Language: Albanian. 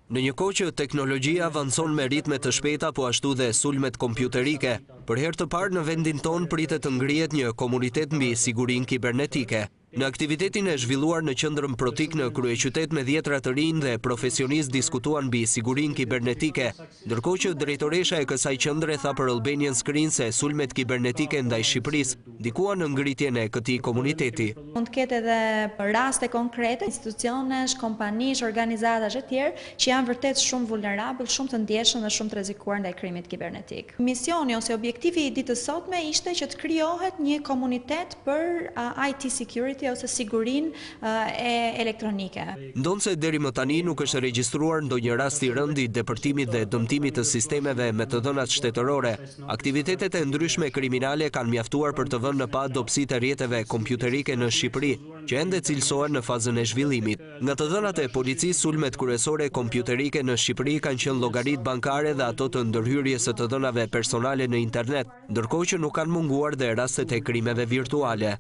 Në një kohë që teknologjia avanson me ritme të shpejta, po ashtu dhe sulmet kompjuterike, për herë të parë në vendin ton pritet të ngrihet një komunitet mbi sigurinë kibernetike. Në aktivitetin e zhvilluar në qendrën Protik në kryeqytet me dhjetra të rinj dhe profesionistë diskutuan mbi sigurinë kibernetike, ndërkohë që drejtoresha e kësaj qendre tha për Albanian Screen se sulmet kibernetike ndaj Shqipërisë ndikuan në ngritjen e këtij komuniteti. Mund të ketë edhe raste konkrete, institucionesh, kompanish, organizatash e tjerë që janë vërtet shumë vulnerabël, shumë të ndjeshëm dhe shumë të rrezikuar ndaj krimit kibernetik. Misioni ose objektivi i ditës sotme ishte që të krijohet një komunitet për IT security ose sigurinë elektronike. Ndonse deri më tani nuk është regjistruar ndonjë rast i rënd i depërtimit dhe dëmtimit të sistemeve me të dhënat shtetërore, aktivitetet e ndryshme kriminale kanë mjaftuar për të vënë në pa dobësitë e rrjeteve kompjuterike në Shqipëri, që ende cilësohen në fazën e zhvillimit. Nga të dhënat e policisë, sulmet kryesore kompjuterike në Shqipëri kanë qenë llogaritë bankare dhe ato të ndërhyrjes së të dhënave personale në internet, ndërkohë që nuk kanë munguar dhe rastet e krimeve virtuale.